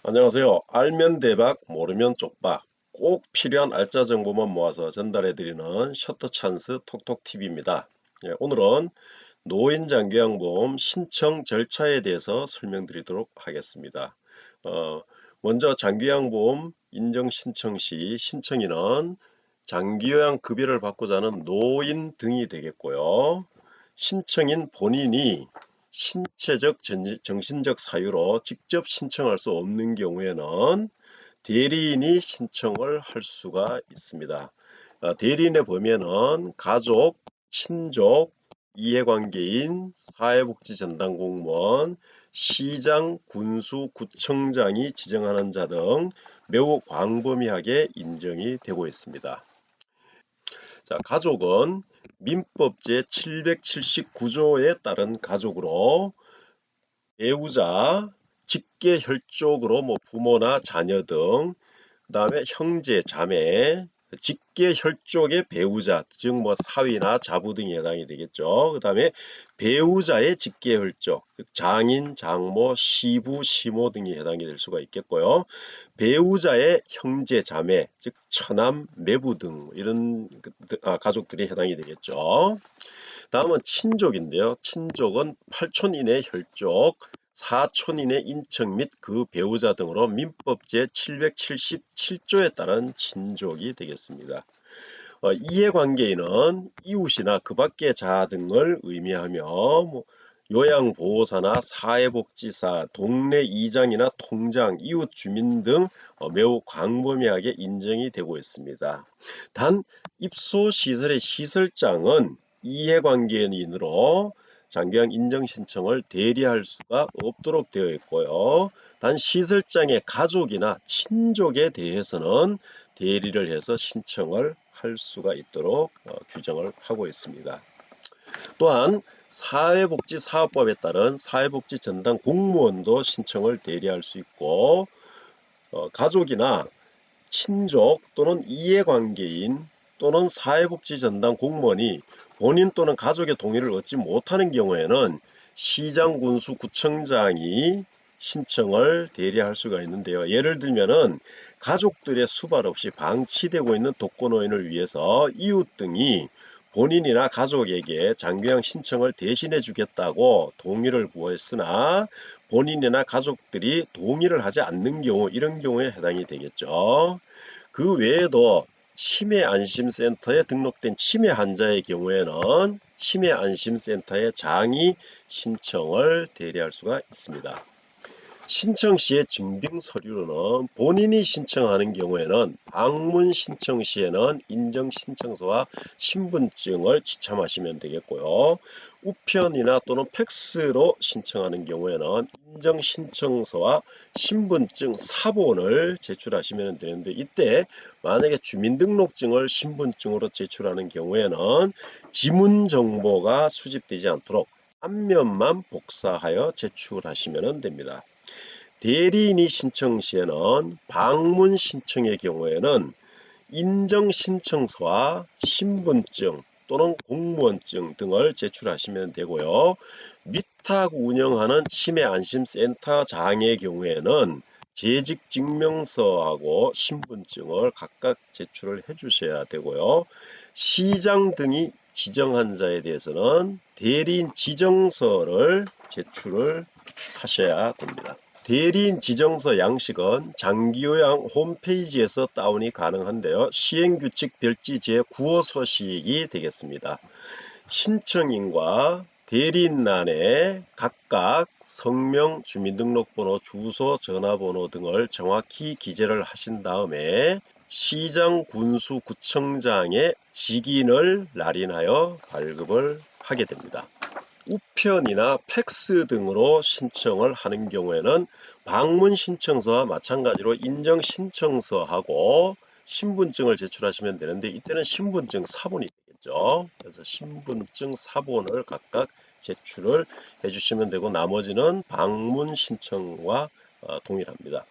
안녕하세요. 알면 대박, 모르면 쪽박. 꼭 필요한 알짜 정보만 모아서 전달해드리는 셔터찬스 톡톡TV입니다. 오늘은 노인장기양보험 신청 절차에 대해서 설명드리도록 하겠습니다. 어, 먼저 장기양보험 인정 신청 시 신청인은 장기요양급여를 받고자 하는 노인 등이 되겠고요. 신청인 본인이 신체적, 정신적 사유로 직접 신청할 수 없는 경우에는 대리인이 신청을 할 수가 있습니다. 대리인의 범위는 가족, 친족, 이해관계인, 사회복지전담공무원, 시장, 군수, 구청장이 지정하는 자 등 매우 광범위하게 인정이 되고 있습니다. 자, 가족은 민법 제779조에 따른 가족으로 배우자, 직계혈족으로 부모나 자녀 등, 그 다음에 형제, 자매, 직계혈족의 배우자, 즉 사위나 자부 등이 해당이 되겠죠. 그 다음에 배우자의 직계혈족, 장인, 장모, 시부, 시모 등이 해당이 될 수가 있겠고요. 배우자의 형제, 자매, 즉 처남, 매부 등 이런 가족들이 해당이 되겠죠. 다음은 친족인데요. 친족은 8촌 이내 혈족, 4촌 이내 인척 및 그 배우자 등으로 민법 제777조에 따른 친족이 되겠습니다. 이해관계인은 이웃이나 그 밖의 자 등을 의미하며 요양보호사나 사회복지사, 동네 이장이나 통장, 이웃 주민 등 매우 광범위하게 인정이 되고 있습니다. 단 입소시설의 시설장은 이해관계인으로 장기요양 인정 신청을 대리할 수가 없도록 되어 있고요. 단 시설장의 가족이나 친족에 대해서는 대리를 해서 신청을 할 수가 있도록 규정을 하고 있습니다. 또한 사회복지사업법에 따른 사회복지 전담 공무원도 신청을 대리할 수 있고, 가족이나 친족 또는 이해관계인 또는 사회복지 전담 공무원이 본인 또는 가족의 동의를 얻지 못하는 경우에는 시장, 군수, 구청장이 신청을 대리할 수가 있는데요. 예를 들면은 가족들의 수발 없이 방치되고 있는 독거노인을 위해서 이웃 등이 본인이나 가족에게 장기요양 신청을 대신해 주겠다고 동의를 구했으나 본인이나 가족들이 동의를 하지 않는 경우, 이런 경우에 해당이 되겠죠. 그 외에도 치매안심센터에 등록된 치매 환자의 경우에는 치매안심센터에 장의 신청을 대리할 수가 있습니다. 신청 시의 증빙 서류로는 본인이 신청하는 경우에는 방문 신청 시에는 인정 신청서와 신분증을 지참하시면 되겠고요. 우편이나 또는 팩스로 신청하는 경우에는 인정 신청서와 신분증 사본을 제출하시면 되는데, 이때 만약에 주민등록증을 신분증으로 제출하는 경우에는 지문 정보가 수집되지 않도록 앞면만 복사하여 제출하시면 됩니다. 대리인이 신청 시에는 방문 신청의 경우에는 인정 신청서와 신분증 또는 공무원증 등을 제출하시면 되고요. 위탁 운영하는 치매안심센터장의 경우에는 재직증명서하고 신분증을 각각 제출을 해주셔야 되고요. 시장 등이 지정한 자에 대해서는 대리인 지정서를 제출을 하셔야 됩니다. 대리인 지정서 양식은 장기요양 홈페이지에서 다운이 가능한데요. 시행규칙 별지 제9호 서식이 되겠습니다. 신청인과 대리인란에 각각 성명, 주민등록번호, 주소, 전화번호 등을 정확히 기재를 하신 다음에 시장, 군수, 구청장의 직인을 날인하여 발급을 하게 됩니다. 우편이나 팩스 등으로 신청을 하는 경우에는 방문 신청서와 마찬가지로 인정 신청서하고 신분증을 제출하시면 되는데, 이때는 신분증 사본이 되겠죠. 그래서 신분증 사본을 각각 제출을 해주시면 되고, 나머지는 방문 신청과 동일합니다.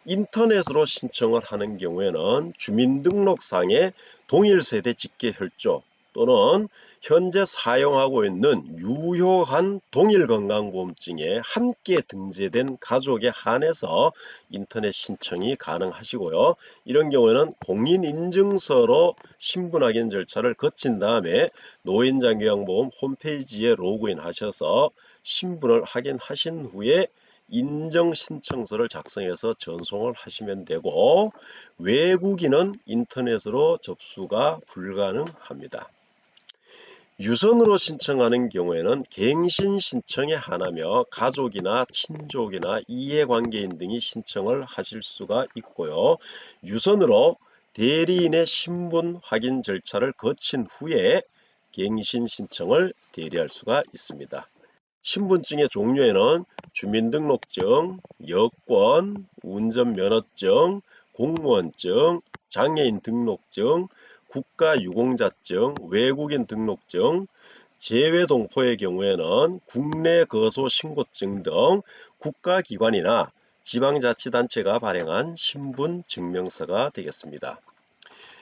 인터넷으로 신청을 하는 경우에는 주민등록상의 동일세대 직계혈족 또는 현재 사용하고 있는 유효한 동일건강보험증에 함께 등재된 가족에 한해서 인터넷 신청이 가능하시고요. 이런 경우에는 공인인증서로 신분 확인 절차를 거친 다음에 노인장기요양보험 홈페이지에 로그인 하셔서 신분을 확인하신 후에 인정신청서를 작성해서 전송을 하시면 되고, 외국인은 인터넷으로 접수가 불가능합니다. 유선으로 신청하는 경우에는 갱신 신청에 한하며 가족이나 친족이나 이해관계인 등이 신청을 하실 수가 있고요. 유선으로 대리인의 신분 확인 절차를 거친 후에 갱신 신청을 대리할 수가 있습니다. 신분증의 종류에는 주민등록증, 여권, 운전면허증, 공무원증, 장애인 등록증, 국가유공자증, 외국인 등록증, 재외동포의 경우에는 국내 거소 신고증 등 국가기관이나 지방자치단체가 발행한 신분증명서가 되겠습니다.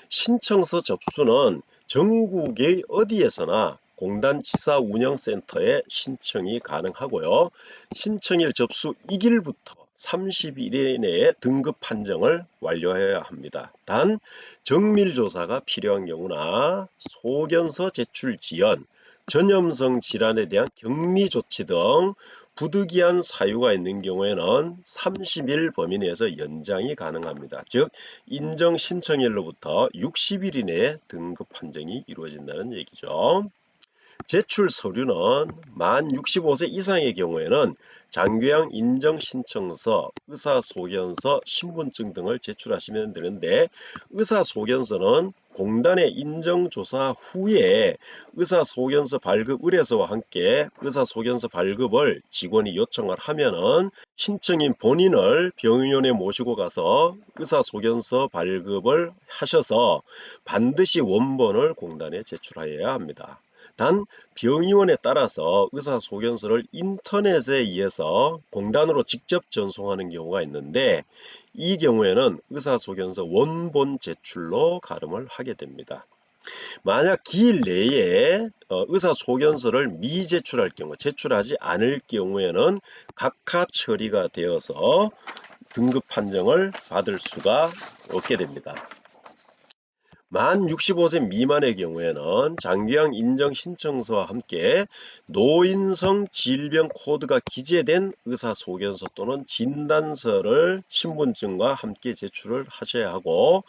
신청서 접수는 전국의 어디에서나 공단지사 운영센터에 신청이 가능하고요. 신청일 접수 2일부터 30일 내에 등급 판정을 완료해야 합니다. 단 정밀조사가 필요한 경우나 소견서 제출 지연, 전염성 질환에 대한 격리 조치 등 부득이한 사유가 있는 경우에는 30일 범위 내에서 연장이 가능합니다. 즉 인정 신청일로부터 60일 이내에 등급 판정이 이루어진다는 얘기죠. 제출 서류는 만 65세 이상의 경우에는 장교양 인정신청서, 의사소견서, 신분증 등을 제출하시면 되는데, 의사소견서는 공단의 인정조사 후에 의사소견서 발급 의뢰서와 함께 의사소견서 발급을 직원이 요청을 하면은 신청인 본인을 병의원에 모시고 가서 의사소견서 발급을 하셔서 반드시 원본을 공단에 제출하여야 합니다. 단 병의원에 따라서 의사소견서를 인터넷에 의해서 공단으로 직접 전송하는 경우가 있는데, 이 경우에는 의사소견서 원본 제출로 가름을 하게 됩니다. 만약 기일 내에 의사소견서를 미제출할 경우, 제출하지 않을 경우에는 각하 처리가 되어서 등급 판정을 받을 수가 없게 됩니다. 만 65세 미만의 경우에는 장기양 인정 신청서와 함께 노인성 질병 코드가 기재된 의사소견서 또는 진단서를 신분증과 함께 제출을 하셔야 하고,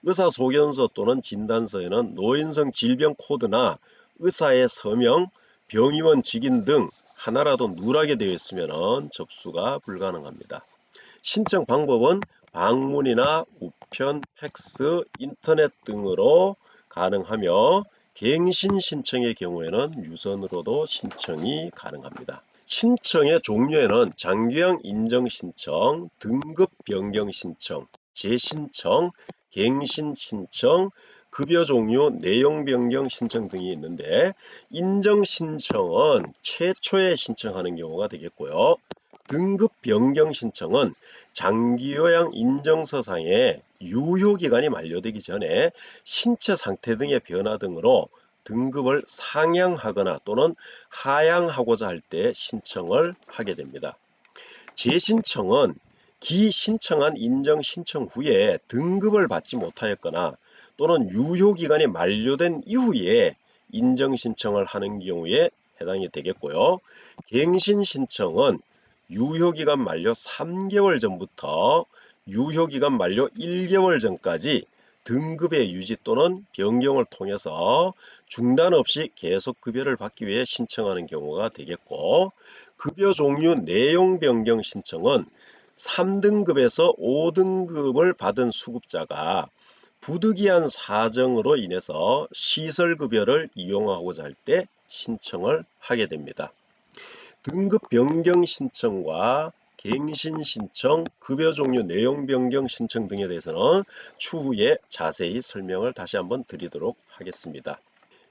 의사소견서 또는 진단서에는 노인성 질병 코드나 의사의 서명, 병의원 직인 등 하나라도 누락이 되어 있으면 접수가 불가능합니다. 신청 방법은 방문이나 우편, 팩스, 인터넷 등으로 가능하며, 갱신 신청의 경우에는 유선으로도 신청이 가능합니다. 신청의 종류에는 장기양 인정 신청, 등급 변경 신청, 재신청, 갱신 신청, 급여 종류, 내용 변경 신청 등이 있는데, 인정 신청은 최초에 신청하는 경우가 되겠고요. 등급 변경 신청은 장기요양 인정서상에 유효기간이 만료되기 전에 신체 상태 등의 변화 등으로 등급을 상향하거나 또는 하향하고자 할 때 신청을 하게 됩니다. 재신청은 기신청한 인정 신청 후에 등급을 받지 못하였거나 또는 유효기간이 만료된 이후에 인정 신청을 하는 경우에 해당이 되겠고요. 갱신 신청은 유효기간 만료 3개월 전부터 유효기간 만료 1개월 전까지 등급의 유지 또는 변경을 통해서 중단 없이 계속 급여를 받기 위해 신청하는 경우가 되겠고, 급여 종류 내용 변경 신청은 3등급에서 5등급을 받은 수급자가 부득이한 사정으로 인해서 시설급여를 이용하고자 할 때 신청을 하게 됩니다. 등급 변경 신청과 갱신 신청, 급여 종류 내용 변경 신청 등에 대해서는 추후에 자세히 설명을 다시 한번 드리도록 하겠습니다.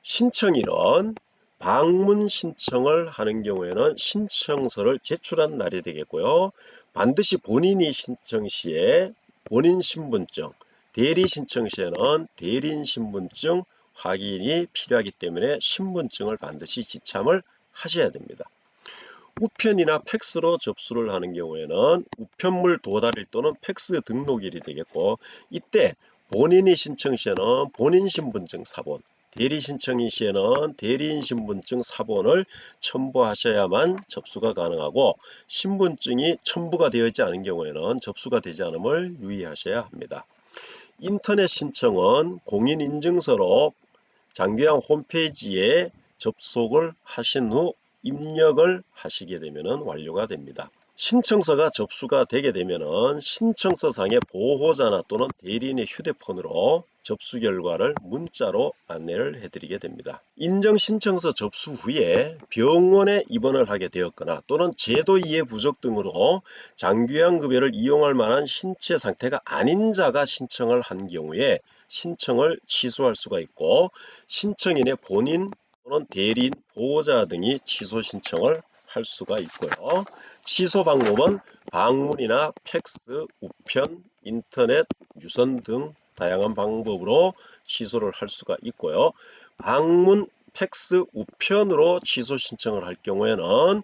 신청일은 방문 신청을 하는 경우에는 신청서를 제출한 날이 되겠고요. 반드시 본인이 신청 시에 본인 신분증, 대리 신청 시에는 대리인 신분증, 확인이 필요하기 때문에 신분증을 반드시 지참을 하셔야 됩니다. 우편이나 팩스로 접수를 하는 경우에는 우편물 도달일 또는 팩스 등록일이 되겠고, 이때 본인이 신청 시에는 본인 신분증 사본, 대리 신청인 시에는 대리인 신분증 사본을 첨부하셔야만 접수가 가능하고, 신분증이 첨부가 되어 있지 않은 경우에는 접수가 되지 않음을 유의하셔야 합니다. 인터넷 신청은 공인인증서로 장교양 홈페이지에 접속을 하신 후 입력을 하시게 되면 완료가 됩니다. 신청서가 접수가 되게 되면 신청서 상의 보호자나 또는 대리인의 휴대폰으로 접수 결과를 문자로 안내를 해드리게 됩니다. 인정신청서 접수 후에 병원에 입원을 하게 되었거나 또는 제도 이해 부족 등으로 장교양급여를 이용할 만한 신체 상태가 아닌 자가 신청을 한 경우에 신청을 취소할 수가 있고, 신청인의 본인 또는 대리인, 보호자 등이 취소 신청을 할 수가 있고요. 취소 방법은 방문이나 팩스, 우편, 인터넷, 유선 등 다양한 방법으로 취소를 할 수가 있고요. 방문, 팩스, 우편으로 취소 신청을 할 경우에는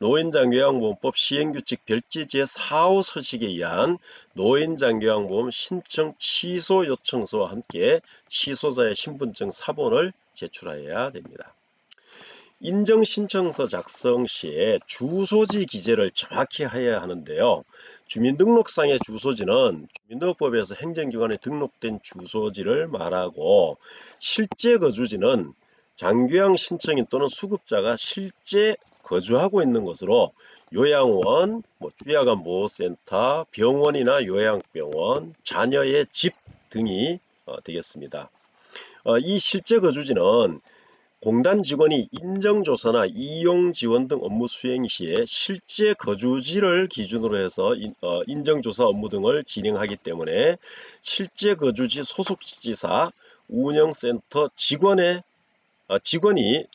노인장교양보험법 시행규칙 별지 제4호 서식에 의한 노인장교양보험 신청 취소 요청서와 함께 취소자의 신분증 사본을 제출하여야 됩니다. 인정신청서 작성 시에 주소지 기재를 정확히 해야 하는데요. 주민등록상의 주소지는 주민등록법에서 행정기관에 등록된 주소지를 말하고, 실제 거주지는 장교양 신청인 또는 수급자가 실제 거주하고 있는 것으로 요양원, 주야간보호센터, 병원이나 요양병원, 자녀의 집 등이 되겠습니다. 이 실제 거주지는 공단 직원이 인정조사나 이용지원 등 업무 수행 시에 실제 거주지를 기준으로 해서 인정조사 업무 등을 진행하기 때문에 실제 거주지 소속지사 운영센터 직원이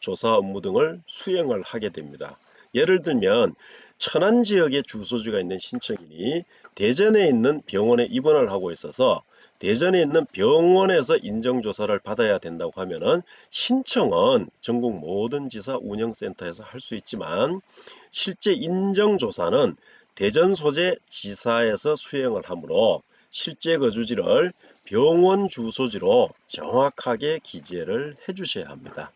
조사 업무 등을 수행을 하게 됩니다. 예를 들면 천안 지역에 주소지가 있는 신청인이 대전에 있는 병원에 입원을 하고 있어서 대전에 있는 병원에서 인정조사를 받아야 된다고 하면은 신청은 전국 모든 지사 운영센터에서 할 수 있지만, 실제 인정조사는 대전 소재 지사에서 수행을 하므로 실제 거주지를 병원 주소지로 정확하게 기재를 해주셔야 합니다.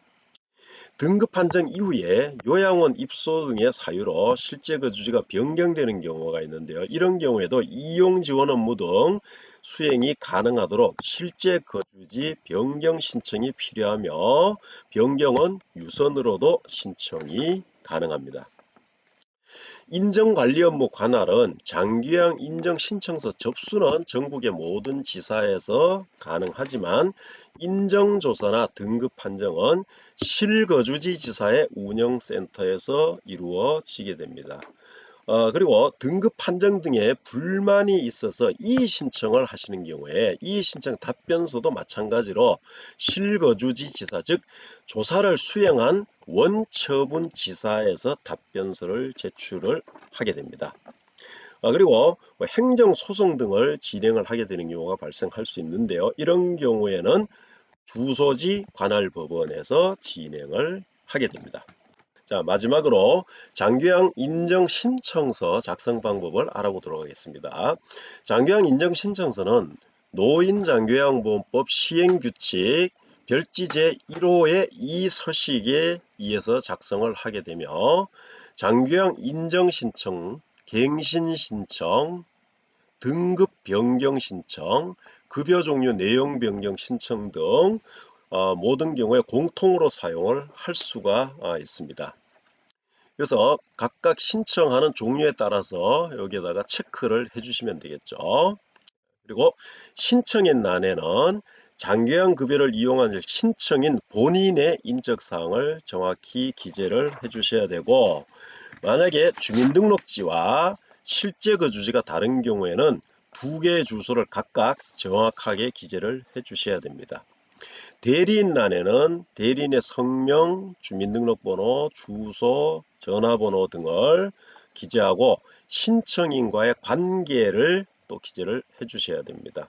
등급 판정 이후에 요양원 입소 등의 사유로 실제 거주지가 변경되는 경우가 있는데요. 이런 경우에도 이용 지원 업무 등 수행이 가능하도록 실제 거주지 변경 신청이 필요하며, 변경은 유선으로도 신청이 가능합니다. 인정관리 업무 관할은 장교양 인정신청서 접수는 전국의 모든 지사에서 가능하지만, 인정조사나 등급 판정은 실거주지 지사의 운영센터에서 이루어지게 됩니다. 그리고 등급 판정 등의 불만이 있어서 이의 신청을 하시는 경우에 이의 신청 답변서도 마찬가지로 실거주지 지사, 즉 조사를 수행한 원처분 지사에서 답변서를 제출을 하게 됩니다. 그리고 행정소송 등을 진행을 하게 되는 경우가 발생할 수 있는데요. 이런 경우에는 주소지 관할법원에서 진행을 하게 됩니다. 자, 마지막으로 장교양 인정신청서 작성 방법을 알아보도록 하겠습니다. 장교양 인정신청서는 노인장교양보험법 시행규칙 별지 제1호의 2 서식에 의해서 작성을 하게 되며, 장교양 인정신청, 갱신신청, 등급 변경 신청, 급여 종류 내용 변경 신청 등 모든 경우에 공통으로 사용을 할 수가 있습니다. 그래서 각각 신청하는 종류에 따라서 여기에다가 체크를 해주시면 되겠죠. 그리고 신청인欄에는 장교양 급여를 이용한 신청인 본인의 인적사항을 정확히 기재를 해주셔야 되고, 만약에 주민등록지와 실제 거주지가 다른 경우에는 두 개의 주소를 각각 정확하게 기재를 해주셔야 됩니다. 대리인란에는 대리인의 성명, 주민등록번호, 주소, 전화번호 등을 기재하고 신청인과의 관계를 또 기재를 해주셔야 됩니다.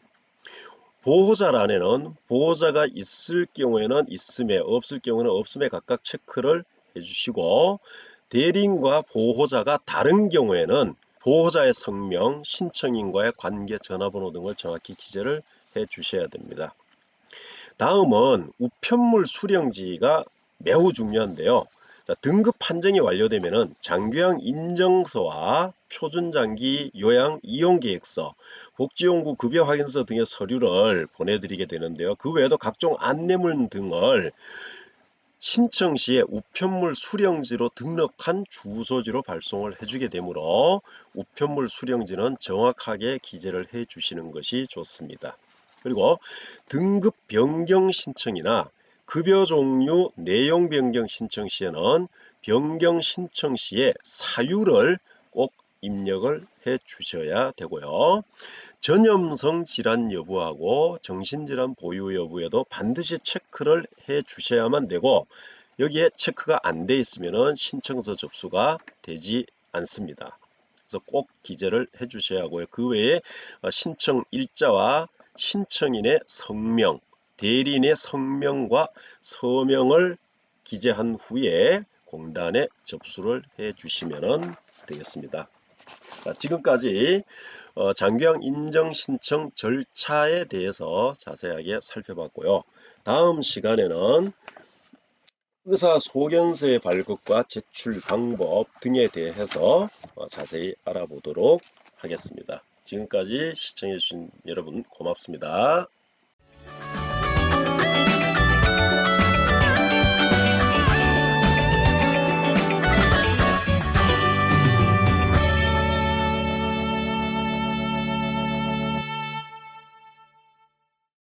보호자란에는 보호자가 있을 경우에는 있음에, 없을 경우는 없음에 각각 체크를 해주시고, 대리인과 보호자가 다른 경우에는 보호자의 성명, 신청인과의 관계 전화번호 등을 정확히 기재를 해 주셔야 됩니다. 다음은 우편물 수령지가 매우 중요한데요. 자, 등급 판정이 완료되면은 장교양 인정서와 표준장기 요양 이용계획서, 복지용구 급여 확인서 등의 서류를 보내드리게 되는데요. 그 외에도 각종 안내문 등을 신청 시에 우편물 수령지로 등록한 주소지로 발송을 해주게 되므로 우편물 수령지는 정확하게 기재를 해 주시는 것이 좋습니다. 그리고 등급 변경 신청이나 급여 종류 내용 변경 신청 시에는 변경 신청 시에 사유를 꼭 입력을 해 주셔야 되고요. 전염성 질환 여부하고 정신질환 보유 여부에도 반드시 체크를 해 주셔야만 되고, 여기에 체크가 안 돼 있으면 신청서 접수가 되지 않습니다. 그래서 꼭 기재를 해 주셔야 하고요. 그 외에 신청 일자와 신청인의 성명, 대리인의 성명과 서명을 기재한 후에 공단에 접수를 해 주시면 되겠습니다. 자, 지금까지 장교양 인정 신청 절차에 대해서 자세하게 살펴봤고요. 다음 시간에는 의사소견서의 발급과 제출 방법 등에 대해서 자세히 알아보도록 하겠습니다. 지금까지 시청해주신 여러분 고맙습니다.